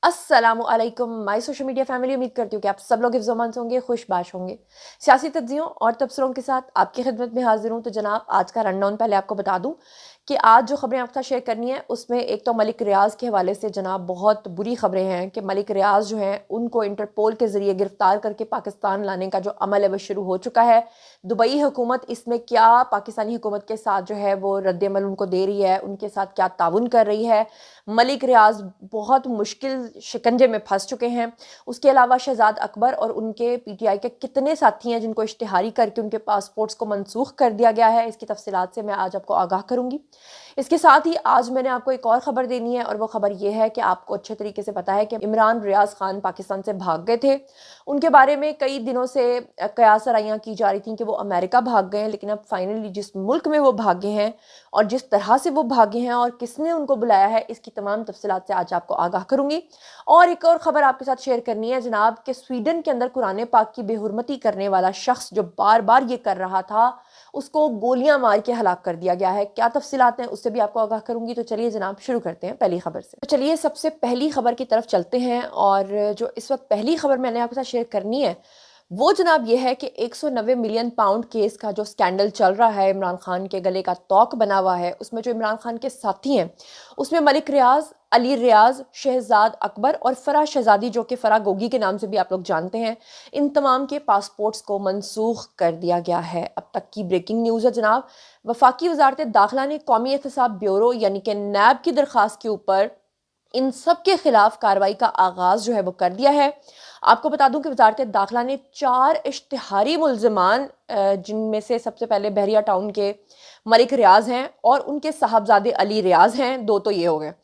अस्सलामु अलैकुम my social media family. उम्मीद करती हूँ कि आप सब लोग हिफ्ज़-ओ-अमान से होंगे, खुशबाश होंगे। सियासी तज्ज़ियों और तबसरों के साथ आपकी खिदमत में हाज़िर हूँ। तो जनाब, आज का रनडाउन पहले आपको बता दूँ कि आज जो खबरें आपके साथ शेयर करनी है उसमें एक तो मलिक रियाज़ के हवाले से जनाब बहुत बुरी खबरें हैं कि मलिक रियाज़ जो हैं उनको इंटरपोल के ज़रिए गिरफ़्तार करके पाकिस्तान लाने का जो अमल है वो शुरू हो चुका है। दुबई हुकूमत इसमें क्या पाकिस्तानी हुकूमत के साथ जो है वो रद्द-ए-अमल उनको दे रही है, उनके साथ क्या ताउन कर रही है। मलिक रियाज़ बहुत मुश्किल शिकंजे में फंस चुके हैं। उसके अलावा शहजाद अकबर और उनके पीटीआई के कितने साथी हैं जिनको इश्तिहारी करके उनके पासपोर्ट्स को मनसूख कर दिया गया है, इसकी तफसीलात से मैं आज आपको आगाह करूँगी। इसके साथ ही आज मैंने आपको एक और ख़बर देनी है और वो ख़बर ये है कि आपको अच्छे तरीके से पता है कि इमरान रियाज़ ख़ान पाकिस्तान से भाग गए थे। उनके बारे में कई दिनों से क़यास-आराइयाँ की जा रही थीं कि वो अमेरिका भाग गए हैं, लेकिन अब फाइनली जिस मुल्क में वो भागे हैं और जिस तरह से वो भागे हैं और किसने उनको बुलाया है, इसकी तमाम तफसीलात से आज आपको आगाह करूँगी। और एक और ख़बर आपके साथ शेयर करनी है जनाब कि स्वीडन के अंदर कुरान पाक की बेहुरमती करने वाला शख्स जो बार-बार ये कर रहा था, उसको गोलियां मार के हलाक कर दिया गया है। क्या तफसीलात हैं उससे भी आपको आगाह करूंगी। तो चलिए जनाब शुरू करते हैं पहली खबर से। तो चलिए सबसे पहली खबर की तरफ चलते हैं और जो इस वक्त पहली खबर मैंने आपके साथ शेयर करनी है वो जनाब ये है कि 190 मिलियन पाउंड केस का जो स्कैंडल चल रहा है, इमरान खान के गले का तोक बना हुआ है, उसमें जो इमरान खान के साथी हैं उसमें मलिक रियाज़, अली रियाज़, शहजाद अकबर और फराह शहजादी जो कि फराह गोगी के नाम से भी आप लोग जानते हैं, इन तमाम के पासपोर्ट्स को मनसूख कर दिया गया है। अब तक की ब्रेकिंग न्यूज़ है जनाब। वफाकी वजारत दाखिला ने कौमी एहतसाब ब्यूरो यानी कि नैब की दरख्वास्त के ऊपर इन सब के खिलाफ कार्रवाई का आगाज जो है वो कर दिया है। आपको बता दूं कि वजारत दाखिला ने 4 इश्तिहारी मुल्ज़िमान जिनमें से सबसे पहले बहरिया टाउन के मलिक रियाज़ हैं और उनके साहबजादे अली रियाज़ हैं, 2 तो ये हो गए।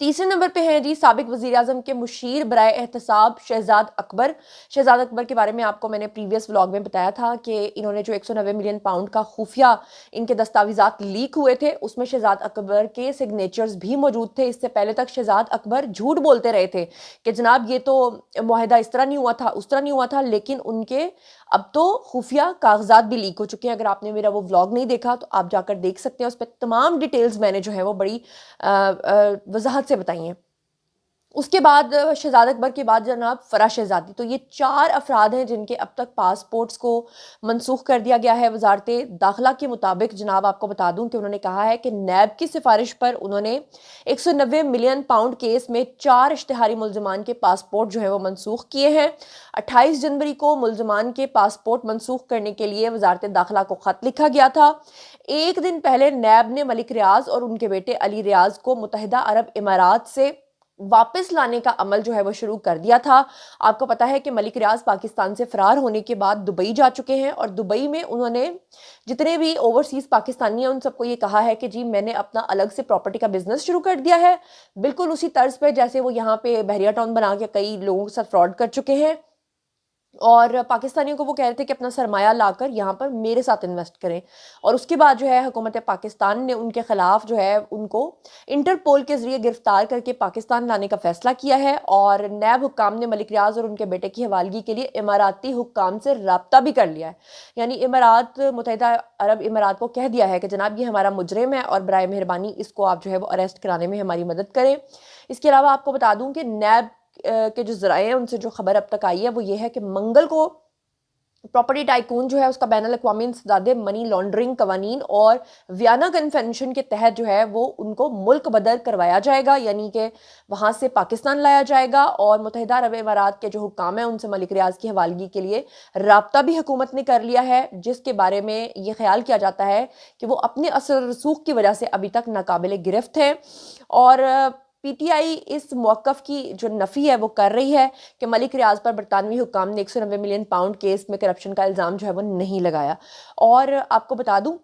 तीसरे नंबर पे हैं जी साबिक वज़ीर-ए-आज़म के मुशीर बराए एहतसाब शहजाद अकबर। शहजाद अकबर के बारे में आपको मैंने प्रीवियस व्लॉग में बताया था कि इन्होंने जो 190 मिलियन पाउंड का खुफिया इनके दस्तावेज़ात लीक हुए थे उसमें शहजाद अकबर के सिग्नेचर्स भी मौजूद थे। इससे पहले तक शहजाद अकबर झूठ बोलते रहे थे कि जनाब ये तो मुआहदा इस तरह नहीं हुआ था, उस तरह नहीं हुआ था, लेकिन उनके अब तो खुफिया कागजात भी लीक हो चुके हैं। अगर आपने मेरा वो व्लॉग नहीं देखा तो आप जाकर देख सकते हैं, उस पर तमाम डिटेल्स मैंने जो है वो बड़ी वजाहत से बताई हैं। उसके बाद शहजाद अकबर के बाद जनाब फराह शहजादी। तो ये 4 अफराद हैं जिनके अब तक पासपोर्ट्स को मनसूख कर दिया गया है। वजारत दाखिला के मुताबिक जनाब आपको बता दूं कि उन्होंने कहा है कि नैब की सिफारिश पर उन्होंने 190 मिलियन पाउंड केस में 4 इश्तिहारी मुल्ज़िमान के पासपोर्ट जो है वो मनसूख किए हैं। 28 जनवरी को मुल्ज़िमान के पासपोर्ट मनसूख करने के लिए वजारत दाखिला को खत लिखा गया था। एक दिन पहले नैब ने मलिक रियाज़ और उनके बेटे अली रियाज़ को मुत्तहिदा अरब इमारात से वापस लाने का अमल जो है वो शुरू कर दिया था। आपको पता है कि मलिक रियाज़ पाकिस्तान से फरार होने के बाद दुबई जा चुके हैं और दुबई में उन्होंने जितने भी ओवरसीज़ पाकिस्तानी हैं उन सबको ये कहा है कि जी मैंने अपना अलग से प्रॉपर्टी का बिजनेस शुरू कर दिया है, बिल्कुल उसी तर्ज पे जैसे वो यहाँ पे बहरिया टाउन बना के कई लोगों के साथ फ्रॉड कर चुके हैं। और पाकिस्तानियों को वो कह रहे थे कि अपना सरमाया लाकर यहाँ पर मेरे साथ इन्वेस्ट करें। और उसके बाद जो है हुकूमत पाकिस्तान ने उनके ख़िलाफ़ जो है उनको इंटरपोल के ज़रिए गिरफ़्तार करके पाकिस्तान लाने का फ़ैसला किया है। और नैब हुक्काम ने मलिक रियाज़ और उनके बेटे की हवालगी के लिए इमाराती हुक्काम से रब्ता भी कर लिया है। यानी इमारात मुत्तहिदा अरब इमारात को कह दिया है कि जनाब ये हमारा मुजरिम है और बराए मेहरबानी इसको आप जो है वो अरेस्ट कराने में हमारी मदद करें। इसके अलावा आपको बता दूँ कि नैब के जो ज़राए हैं उनसे जो खबर अब तक आई है वो ये है कि मंगल को प्रॉपर्टी टाइकून जो है उसका बैनुल अक़वामी इंसदादे मनी लॉन्ड्रिंग कवानीन और वियना कन्वेंशन के तहत जो है वो उनको मुल्क बदर करवाया जाएगा, यानी कि वहाँ से पाकिस्तान लाया जाएगा। और मुत्तहिदा अरब इमारात के जो हुक्काम हैं उनसे मलिक रियाज़ की हवालगी के लिए राब्ता भी हुकूमत ने कर लिया है, जिसके बारे में ये ख्याल किया जाता है कि वो अपने असर रसूख की वजह से अभी तक नाकाबिल गिरफ्त हैं। और पीटीआई इस मौक़िफ़ की जो नफ़ी है वो कर रही है कि मलिक रियाज़ पर बरतानवी हुक्काम ने 190 मिलियन पाउंड केस में करप्शन का इल्ज़ाम जो है वो नहीं लगाया। और आपको बता दूं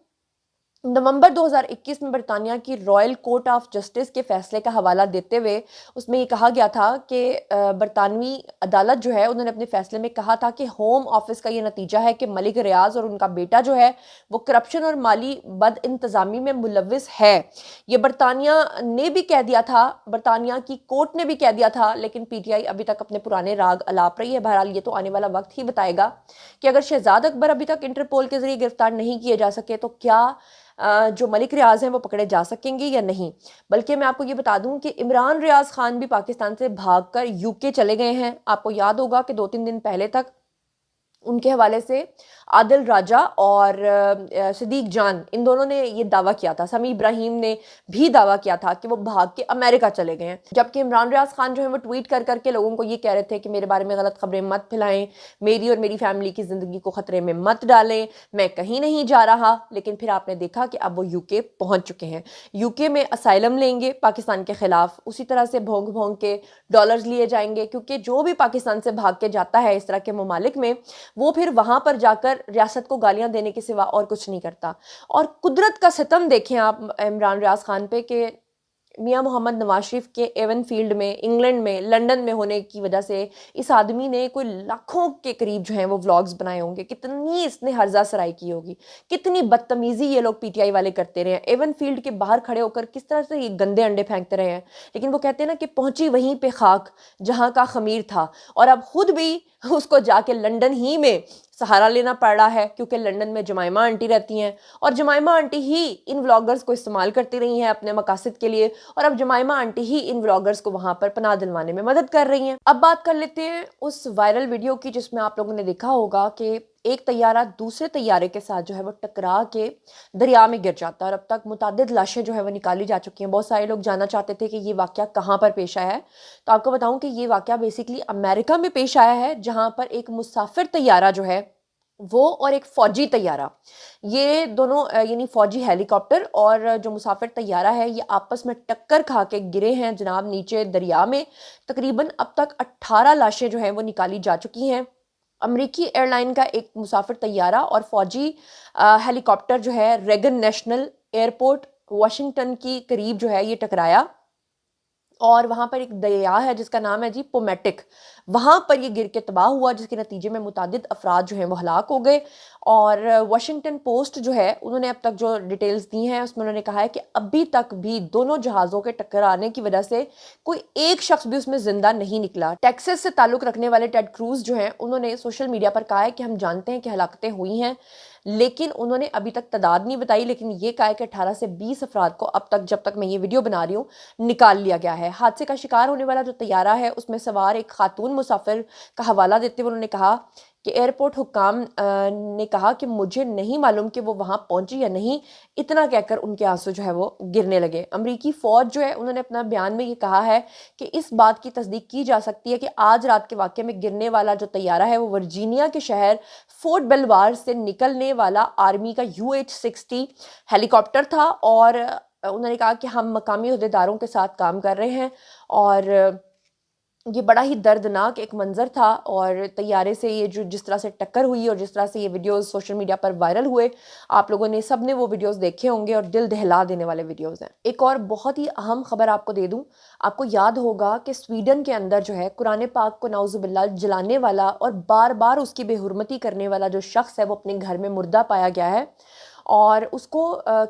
नवंबर 2021 में बरतानिया की रॉयल कोर्ट ऑफ जस्टिस के फैसले का हवाला देते हुए उसमें ये कहा गया था कि बरतानवी अदालत जो है उन्होंने अपने फैसले में कहा था कि होम ऑफिस का ये नतीजा है कि मलिक रियाज़ और उनका बेटा जो है वो करप्शन और माली बद इंतज़ामी में मुलविस है। ये बरतानिया ने भी कह दिया था, बरतानिया की कोर्ट ने भी कह दिया था, लेकिन पीटीआई अभी तक अपने पुराने राग अलाप रही है। बहरहाल ये तो आने वाला वक्त ही बताएगा कि अगर शहजाद अकबर अभी तक इंटरपोल के जरिए गिरफ्तार नहीं किए जा सके तो क्या جو ملک ریاض ہیں وہ پکڑے جا سکیں گے یا نہیں. بلکہ میں آپ کو یہ بتا دوں کہ عمران ریاض خان بھی پاکستان سے بھاگ کر UK چلے گئے ہیں. آپ کو یاد ہوگا کہ 2-3 دن پہلے تک ان کے حوالے سے عادل راجہ اور صدیق جان ان دونوں نے یہ دعویٰ کیا تھا. سمیع ابراہیم نے بھی دعویٰ کیا تھا کہ وہ بھاگ کے امریکہ چلے گئے ہیں. جبکہ عمران ریاض خان جو ہے وہ ٹویٹ کر کر کے لوگوں کو یہ کہہ رہے تھے کہ میرے بارے میں غلط خبریں مت پھیلائیں, میری اور میری فیملی کی زندگی کو خطرے میں مت ڈالیں, میں کہیں نہیں جا رہا. لیکن پھر آپ نے دیکھا کہ اب وہ UK پہنچ چکے ہیں. UK میں اسائلم لیں گے پاکستان کے خلاف, اسی طرح سے بھونگ بھونگ کے ڈالرز لیے جائیں گے, کیونکہ جو بھی پاکستان سے بھاگ کے جاتا ہے اس طرح کے ممالک میں وہ پھر وہاں پر جا کر ریاست کو گالیاں دینے کے سوا اور کچھ نہیں کرتا. اور قدرت کا ستم دیکھیں آپ عمران ریاض خان پہ کہ میاں محمد نواز شریف کے ایون فیلڈ میں, انگلینڈ میں, لنڈن میں ہونے کی وجہ سے اس آدمی نے کوئی لاکھوں کے قریب جو ہیں وہ ولاگز بنائے ہوں گے. کتنی اس نے ہرزہ سرائی کی ہوگی, کتنی بدتمیزی یہ لوگ PTI والے کرتے رہے ہیں. ایون فیلڈ کے باہر کھڑے ہو کر کس طرح سے یہ گندے انڈے پھینکتے رہے ہیں. لیکن وہ کہتے ہیں نا کہ پہنچی وہیں پہ خاک جہاں کا خمیر تھا, اور اب خود بھی اس کو جا کے لنڈن ہی میں سہارا لینا پڑ رہا ہے, کیونکہ لنڈن میں جمائمہ آنٹی رہتی ہیں اور جمائمہ آنٹی ہی ان ولاگرز کو استعمال کرتی رہی ہیں اپنے مقاصد کے لیے, اور اب جمائمہ آنٹی ہی ان ولاگرز کو وہاں پر پناہ دلوانے میں مدد کر رہی ہیں. اب بات کر لیتے ہیں اس وائرل ویڈیو کی جس میں آپ لوگوں نے دیکھا ہوگا کہ ایک طیارہ دوسرے طیارے کے ساتھ جو ہے وہ ٹکرا کے دریا میں گر جاتا ہے, اور اب تک متعدد لاشیں جو ہے وہ نکالی جا چکی ہیں. بہت سارے لوگ جاننا چاہتے تھے کہ یہ واقعہ کہاں پر پیش آیا ہے, تو آپ کو بتاؤں کہ یہ واقعہ بیسیکلی امریکہ میں پیش آیا ہے, جہاں پر ایک مسافر طیارہ جو ہے وہ اور ایک فوجی طیارہ, یہ دونوں یعنی فوجی ہیلی کاپٹر اور جو مسافر طیارہ ہے یہ آپس میں ٹکر کھا کے گرے ہیں جناب نیچے دریا میں. تقریباً اب تک 18 لاشیں جو ہیں وہ نکالی جا چکی ہیں. امریکی ایئر لائن کا ایک مسافر طیارہ اور فوجی ہیلی کاپٹر جو ہے ریگن نیشنل ایئرپورٹ واشنگٹن کی قریب جو ہے یہ ٹکرایا, اور وہاں پر ایک دریا ہے جس کا نام ہے جی پومیٹک, وہاں پر یہ گر کے تباہ ہوا, جس کے نتیجے میں متعدد افراد جو ہیں وہ ہلاک ہو گئے. اور واشنگٹن پوسٹ جو ہے انہوں نے اب تک جو ڈیٹیلز دی ہیں اس میں انہوں نے کہا ہے کہ ابھی تک بھی دونوں جہازوں کے ٹکرانے کی وجہ سے کوئی ایک شخص بھی اس میں زندہ نہیں نکلا. ٹیکسس سے تعلق رکھنے والے ٹیڈ کروز جو ہیں انہوں نے سوشل میڈیا پر کہا ہے کہ ہم جانتے ہیں کہ ہلاکتیں ہوئی ہیں, لیکن انہوں نے ابھی تک تعداد نہیں بتائی, لیکن یہ کہا ہے کہ 18 سے 20 افراد کو اب تک جب تک میں یہ ویڈیو بنا رہی ہوں نکال لیا گیا ہے. حادثے کا شکار ہونے والا جو طیارہ ہے اس میں سوار ایک خاتون مسافر کا حوالہ دیتے ہوئے انہوں نے کہا کہ ایئرپورٹ حکام نے کہا کہ مجھے نہیں معلوم کہ وہ وہاں پہنچی یا نہیں, اتنا کہہ کر ان کے آنسو جو ہے وہ گرنے لگے. امریکی فوج جو ہے انہوں نے اپنا بیان میں یہ کہا ہے کہ اس بات کی تصدیق کی جا سکتی ہے کہ آج رات کے واقعے میں گرنے والا جو طیارہ ہے وہ ورجینیا کے شہر فورٹ بیلوار سے نکلنے والا آرمی کا UH-60 ہیلی کاپٹر تھا, اور انہوں نے کہا کہ ہم مقامی عہدیداروں کے ساتھ کام کر رہے ہیں, اور یہ بڑا ہی دردناک ایک منظر تھا. اور طیارے سے یہ جو جس طرح سے ٹکر ہوئی اور جس طرح سے یہ ویڈیوز سوشل میڈیا پر وائرل ہوئے, آپ لوگوں نے سب نے وہ ویڈیوز دیکھے ہوں گے اور دل دہلا دینے والے ویڈیوز ہیں. ایک اور بہت ہی اہم خبر آپ کو دے دوں, آپ کو یاد ہوگا کہ سویڈن کے اندر جو ہے قرآن پاک کو نعوذ باللہ جلانے والا اور بار بار اس کی بے حرمتی کرنے والا جو شخص ہے وہ اپنے گھر میں مردہ پایا گیا ہے, اور اس کو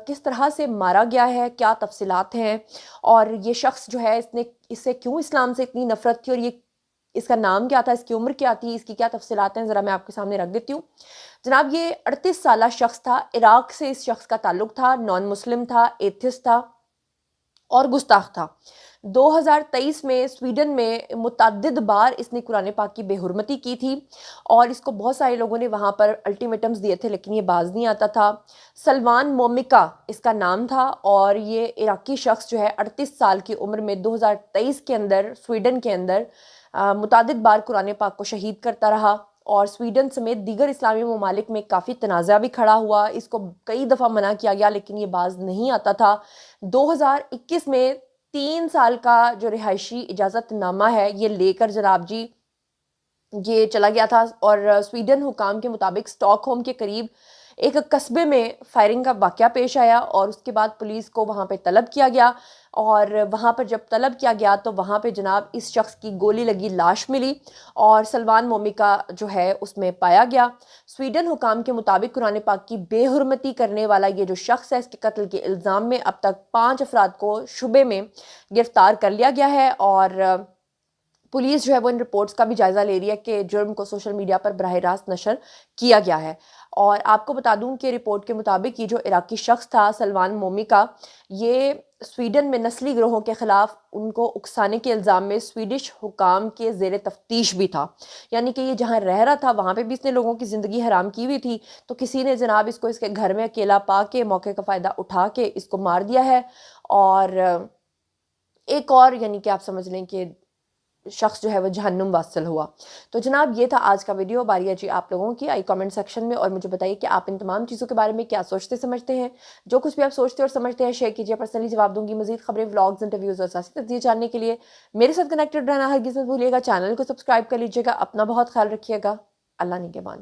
کس طرح سے مارا گیا ہے, کیا تفصیلات ہیں, اور یہ شخص جو ہے اس سے کیوں اسلام سے اتنی نفرت تھی, اور یہ اس کا نام کیا تھا, اس کی عمر کیا تھی, اس کی کیا تفصیلات ہیں, ذرا میں آپ کے سامنے رکھ دیتی ہوں. جناب یہ 38 سالہ شخص تھا, عراق سے اس شخص کا تعلق تھا, نان مسلم تھا, ایتھسٹ تھا اور گستاخ تھا. 2023 میں سویڈن میں متعدد بار اس نے قرآن پاک کی بے حرمتی کی تھی, اور اس کو بہت سارے لوگوں نے وہاں پر الٹیمیٹمز دیے تھے لیکن یہ باز نہیں آتا تھا. سلمان مومکا اس کا نام تھا, اور یہ عراقی شخص جو ہے 38 سال کی عمر میں 2023 کے اندر سویڈن کے اندر متعدد بار قرآن پاک کو شہید کرتا رہا, اور سویڈن سمیت دیگر اسلامی ممالک میں کافی تنازع بھی کھڑا ہوا. اس کو کئی دفعہ منع کیا گیا لیکن یہ باز نہیں آتا تھا. 2021 میں 3 سال کا جو رہائشی اجازت نامہ ہے یہ لے کر جناب جی یہ چلا گیا تھا, اور سویڈن حکام کے مطابق اسٹاک ہوم کے قریب ایک قصبے میں فائرنگ کا واقعہ پیش آیا, اور اس کے بعد پولیس کو وہاں پہ طلب کیا گیا, اور وہاں پر جب طلب کیا گیا تو وہاں پہ جناب اس شخص کی گولی لگی لاش ملی, اور سلمان مومکا جو ہے اس میں پایا گیا. سویڈن حکام کے مطابق قرآن پاک کی بے حرمتی کرنے والا یہ جو شخص ہے اس کے قتل کے الزام میں اب تک 5 افراد کو شبے میں گرفتار کر لیا گیا ہے, اور पुलिस जो है वो इन रिपोर्ट्स का भी जायज़ा ले रही है कि जुर्म को सोशल मीडिया पर बराह रास्त नशर किया गया है। और आपको बता दूं कि रिपोर्ट के मुताबिक ये जो इराकी शख्स था सलमान मोमी का, ये स्वीडन में नस्ली गिरोहों के ख़िलाफ़ उनको उकसाने के इल्ज़ाम में स्वीडिश हुकाम के ज़ेर तफ्तीश भी था। यानी कि ये जहाँ रह रहा था वहाँ पे भी इसने लोगों की ज़िंदगी हराम की हुई थी, तो किसी ने जनाब इसको इसके घर में अकेला पा के मौके का फ़ायदा उठा के इसको मार दिया है। और एक और यानी कि आप समझ लें कि शख्स जो है वो जहन्नुम वासल हुआ। तो जनाब ये था आज का वीडियो। बारी है जी आप लोगों की, आई कमेंट सेक्शन में और मुझे बताइए कि आप इन तमाम चीज़ों के बारे में क्या सोचते समझते हैं। जो कुछ भी आप सोचते और समझते हैं शेयर कीजिए, पर्सनली जवाब दूंगी। मजीद खबरें, व्लॉग्स, इंटरव्यूज़ और सियासी तज्ज़िये जानने के लिए मेरे साथ कनेक्टेड रहना हरगिज़ मत भूलिएगा। चैनल को सब्सक्राइब कर लीजिएगा। अपना बहुत ख्याल रखिएगा। अल्लाह निगहबान।